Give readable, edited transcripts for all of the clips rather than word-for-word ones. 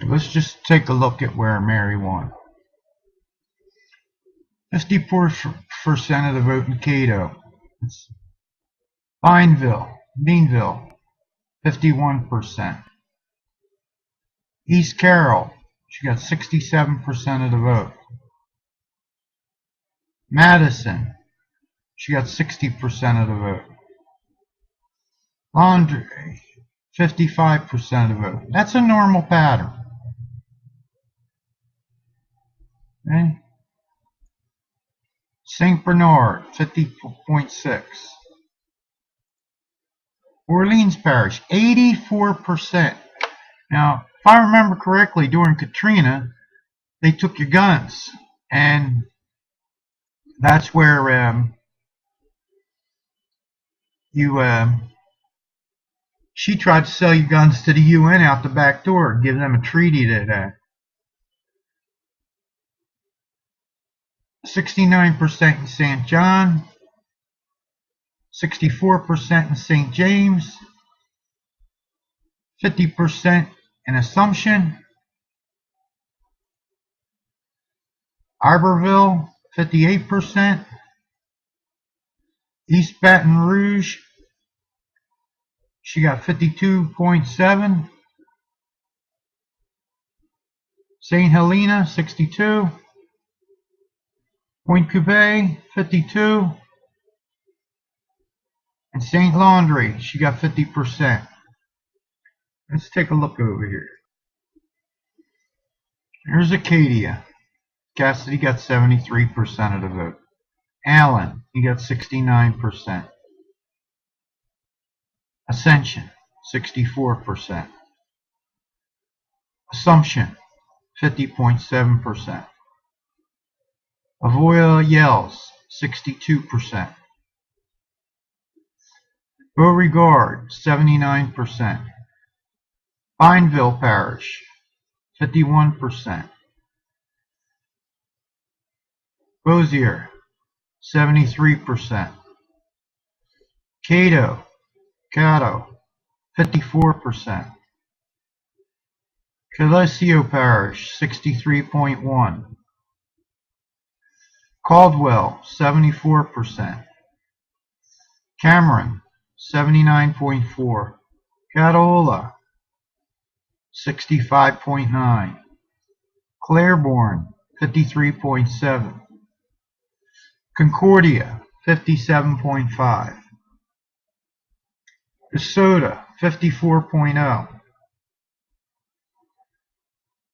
Let's just take a look at where Mary won. 54% of the vote in Cato. Bienville, 51%. East Carroll, she got 67% of the vote. Madison, she got 60% of the vote. Landrieu, 55% of the vote. That's a normal pattern. Okay. St. Bernard, 50.6. Orleans Parish, 84%. Now, if I remember correctly, during Katrina, they took your guns, and that's where she tried to sell you guns to the UN out the back door and give them a treaty that 69% in St. John, 64% in St. James, 50% in Assumption, Iberville, 58%, East Baton Rouge, she got 52.7%, St. Helena, 62%, Point Coupé, 52%, and St. Landrieu, she got 50%. Let's take a look over here. Here's Acadia. Cassidy got 73% of the vote. Allen, he got 69%. Ascension, 64%. Assumption, 50.7%. Voyelles, 62%. Beauregard, 79%. Bienville Parish, 51%. Bossier, 73%. Cato, 54%. Acadia Parish, 63.1%. Caldwell, 74%. Cameron, 79.4%. Catahoula, 65.9%. Claiborne, 53.7%. Concordia, 57.5%. DeSoto, 54.0%.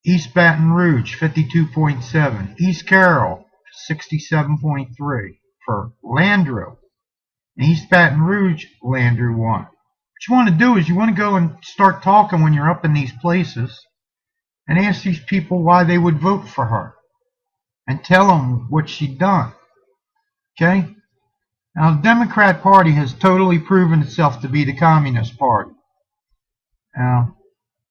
East Baton Rouge, 52.7%. East Carroll, 67.3% for Landrieu. And East Baton Rouge, Landrieu won. What you want to do is you want to go and start talking when you're up in these places and ask these people why they would vote for her and tell them what she'd done. Okay? Now, the Democrat Party has totally proven itself to be the Communist Party. Now,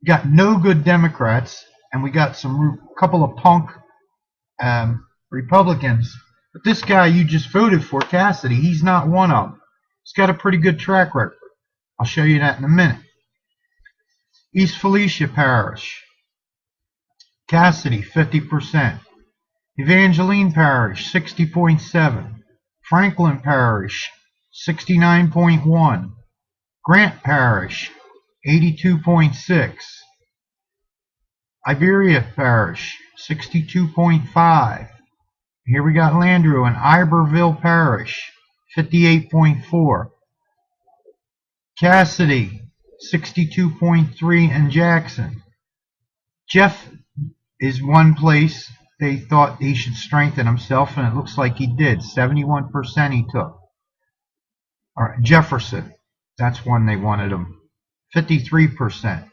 we got no good Democrats, and we got some couple of punk Republicans. But this guy you just voted for, Cassidy, he's not one of them. He's got a pretty good track record. I'll show you that in a minute. East Felicia Parish, Cassidy, 50%. Evangeline Parish, 60.7%. Franklin Parish, 69.1%. Grant Parish, 82.6%. Iberia Parish, 62.5%. Here we got Landrieu and Iberville Parish, 58.4%. Cassidy, 62.3%, and Jackson. Jeff is one place they thought he should strengthen himself, and it looks like he did. 71% he took. All right, Jefferson, that's one they wanted him. 53%.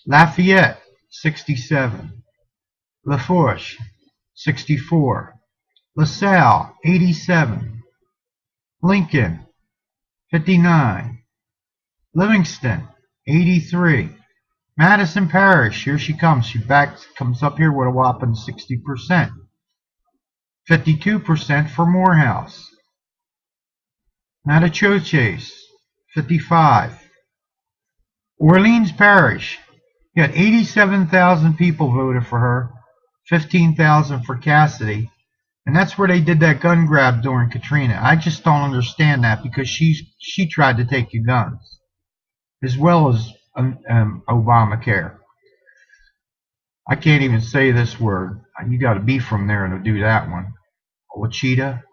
Lafayette, 67%. Lafourche, 64%. LaSalle, 87%. Lincoln, 59%. Livingston, 83%. Madison Parish, here she comes. She comes up here with a whopping 60%. 52% for Morehouse. Natachitoches, 55%. Orleans Parish, You had 87,000 people voted for her, 15,000 for Cassidy, and that's where they did that gun grab during Katrina. I just don't understand that, because she tried to take your guns, as well as Obamacare. I can't even say this word. You got to be from there to do that one. Wachita,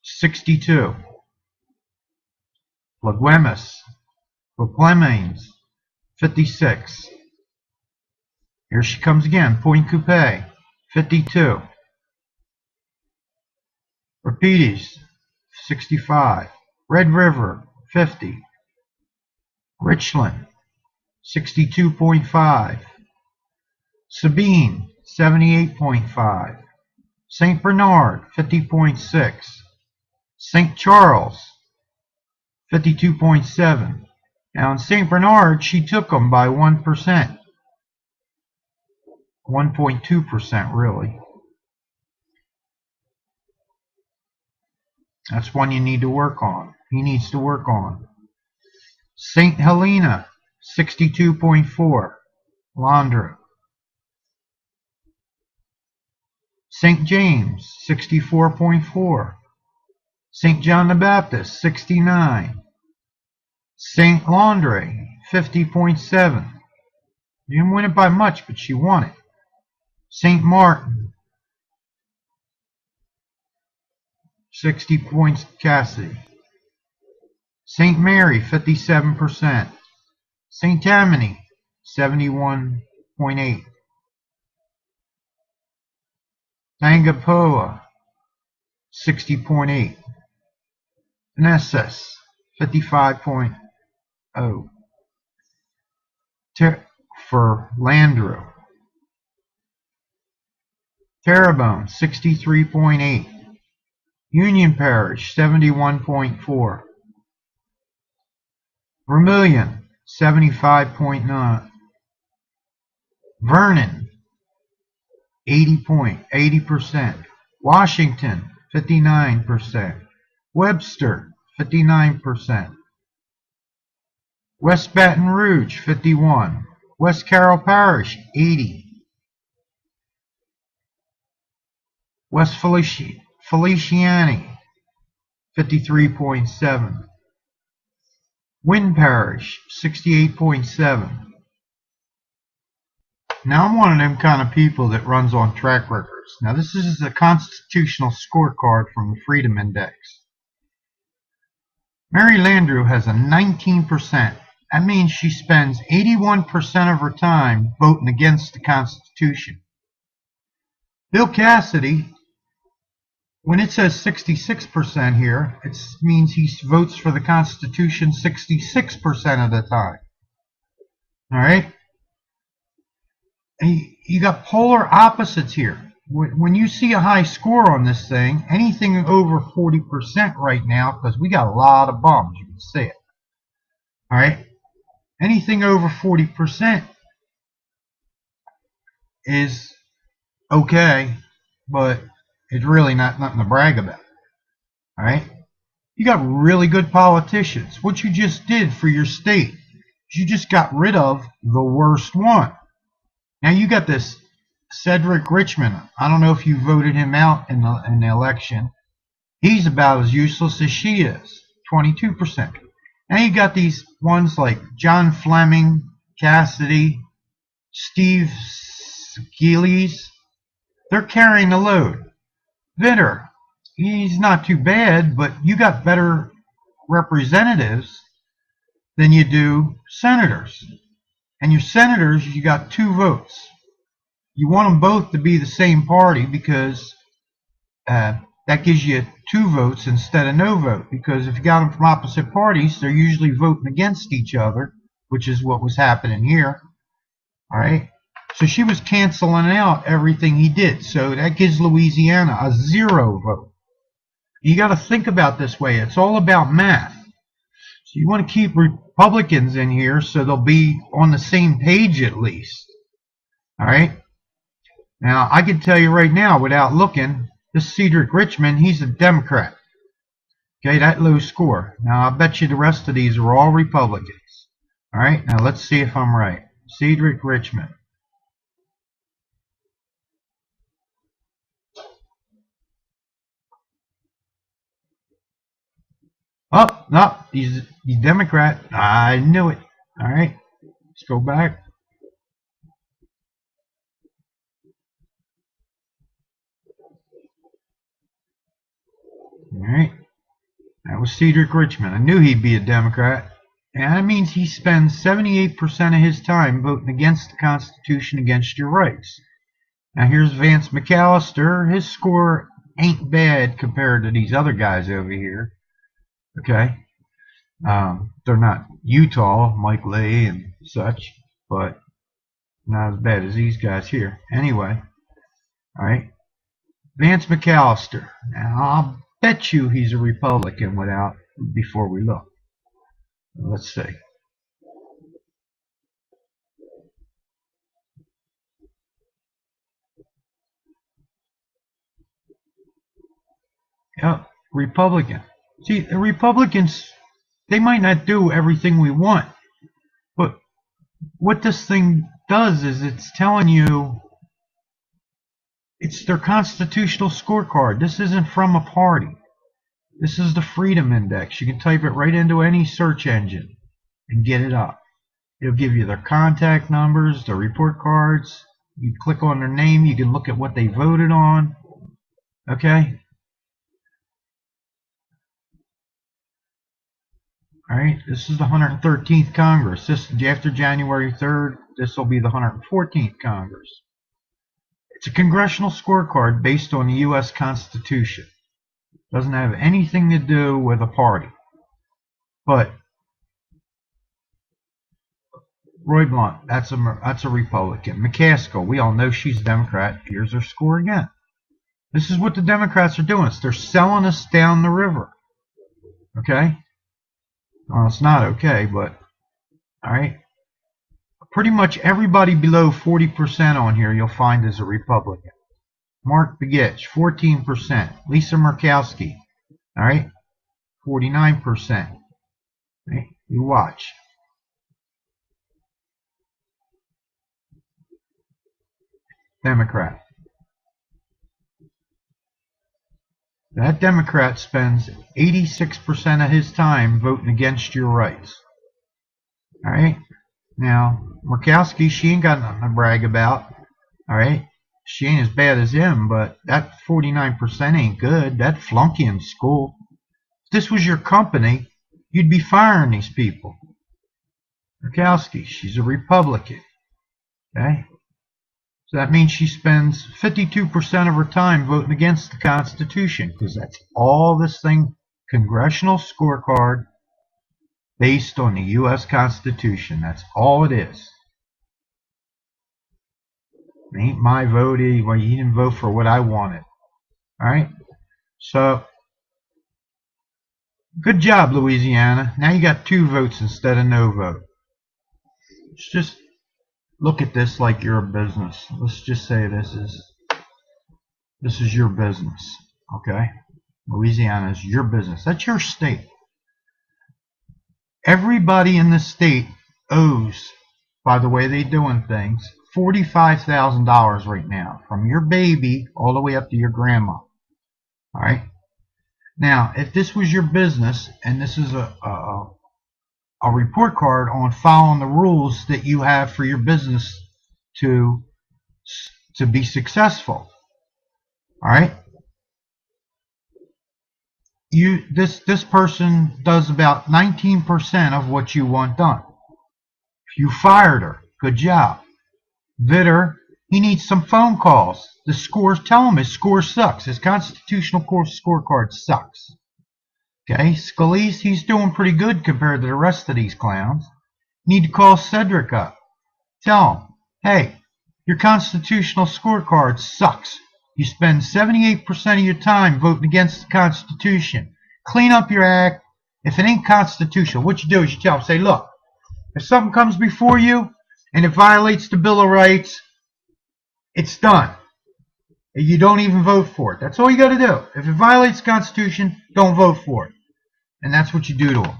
62. Clemens, 56. Here she comes again. Point Coupe, 52. Rapides, 65. Red River, 50. Richland, 62.5. Sabine, 78.5. St. Bernard, 50.6. St. Charles, 52.7. Now in St. Bernard, she took them by 1%. 1.2% really. That's one you need to work on. He needs to work on. St. Helena, 62.4. Landrieu. St. James, 64.4. St. John the Baptist, 69. St. Landrieu, 50.7. You didn't win it by much, but she won it. St. Martin, 60 points Cassidy. St. Mary, 57%. St. Tammany, 71.8. Tangapoa, 60.8. Nessus, 55.0. For Landrieu. Terrebonne, 63.8. Union Parish, 71.4. Vermilion, 75.9. Vernon, 80%. Washington, 59%. Webster, 59%. West Baton Rouge, 51. West Carroll Parish, 80. West Feliciani, 53.7. Wynn Parish, 68.7. Now I'm one of them kind of people that runs on track records. Now this is a constitutional scorecard from the Freedom Index. Mary Landrieu has a 19%. That means she spends 81% of her time voting against the Constitution. Bill Cassidy, when it says 66% here, it means he votes for the Constitution 66% of the time. All right? And you got polar opposites here. When you see a high score on this thing, anything over 40% right now, because we got a lot of bums, you can see it. All right? Anything over 40% is okay, but it's really nothing to brag about. All right? You got really good politicians. What you just did for your state is you just got rid of the worst one. Now you got this Cedric Richmond. I don't know if you voted him out in the election. He's about as useless as she is. 22%. Now you got these ones like John Fleming, Cassidy, Steve Gillies. They're carrying the load. Vitter, he's not too bad, but you got better representatives than you do senators. And your senators, you got 2 votes. You want them both to be the same party because that gives you 2 votes instead of no vote. Because if you got them from opposite parties, they're usually voting against each other, which is what was happening here. All right? So she was canceling out everything he did. So that gives Louisiana a 0 vote. You got to think about this way. It's all about math. So you want to keep Republicans in here so they'll be on the same page at least. All right? Now, I can tell you right now without looking, this Cedric Richmond, he's a Democrat. Okay, that low score. Now, I bet you the rest of these are all Republicans. Alright, now let's see if I'm right. Cedric Richmond. Oh, no, he's Democrat. I knew it. Alright, let's go back. Alright, that was Cedric Richmond. I knew he'd be a Democrat. And that means he spends 78% of his time voting against the Constitution, against your rights. Now here's Vance McAllister. His score ain't bad compared to these other guys over here. Okay. They're not Utah, Mike Lee and such, but not as bad as these guys here. Anyway, alright. Vance McAllister. Now I'll bet you he's a Republican before we look. Let's see. Yep, Republican. See, the Republicans, they might not do everything we want, but what this thing does is it's telling you it's their constitutional scorecard. This isn't from a party. This is the Freedom Index. You can type it right into any search engine and get it up. It'll give you their contact numbers, their report cards. You click on their name, you can look at what they voted on. Okay? Alright, this is the 113th Congress. This after January 3rd, this will be the 114th Congress. It's a congressional scorecard based on the U.S. Constitution. Doesn't have anything to do with a party. But Roy Blunt, that's a Republican. McCaskill, we all know she's a Democrat. Here's her score again. This is what the Democrats are doing. They're selling us down the river. Okay? Well, it's not okay, but alright. Pretty much everybody below 40% on here you'll find is a Republican. Mark Begich, 14%. Lisa Murkowski, alright, 49%. Right? You watch. Democrat. That Democrat spends 86% of his time voting against your rights. Alright? Now, Murkowski, she ain't got nothing to brag about. Alright? She ain't as bad as him, but that 49% ain't good. That flunky in school. If this was your company, you'd be firing these people. Murkowski, she's a Republican. Okay? So that means she spends 52% of her time voting against the Constitution, because that's all this thing, congressional scorecard based on the U.S. Constitution. That's all it is. It ain't my vote. Well, you didn't vote for what I wanted. Alright? So, good job, Louisiana. Now you got 2 votes instead of no vote. Let's just look at this like you're a business. Let's just say this is your business. Okay? Louisiana is your business. That's your state. Everybody in the state owes, by the way they're doing things, $45,000 right now, from your baby all the way up to your grandma. Alright? Now, if this was your business, and this is a report card on following the rules that you have for your business to be successful. Alright? This person does about 19% of what you want done. If you fired her, good job. Vitter, he needs some phone calls. The scores, tell him his score sucks. His constitutional scorecard sucks. Okay, Scalise, he's doing pretty good compared to the rest of these clowns. Need to call Cedric up. Tell him, hey, your constitutional scorecard sucks. You spend 78% of your time voting against the Constitution. Clean up your act. If it ain't constitutional, what you do is you tell them, say, look, if something comes before you and it violates the Bill of Rights, it's done. You don't even vote for it. That's all you got to do. If it violates the Constitution, don't vote for it. And that's what you do to them.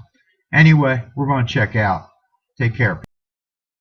Anyway, we're going to check out. Take care.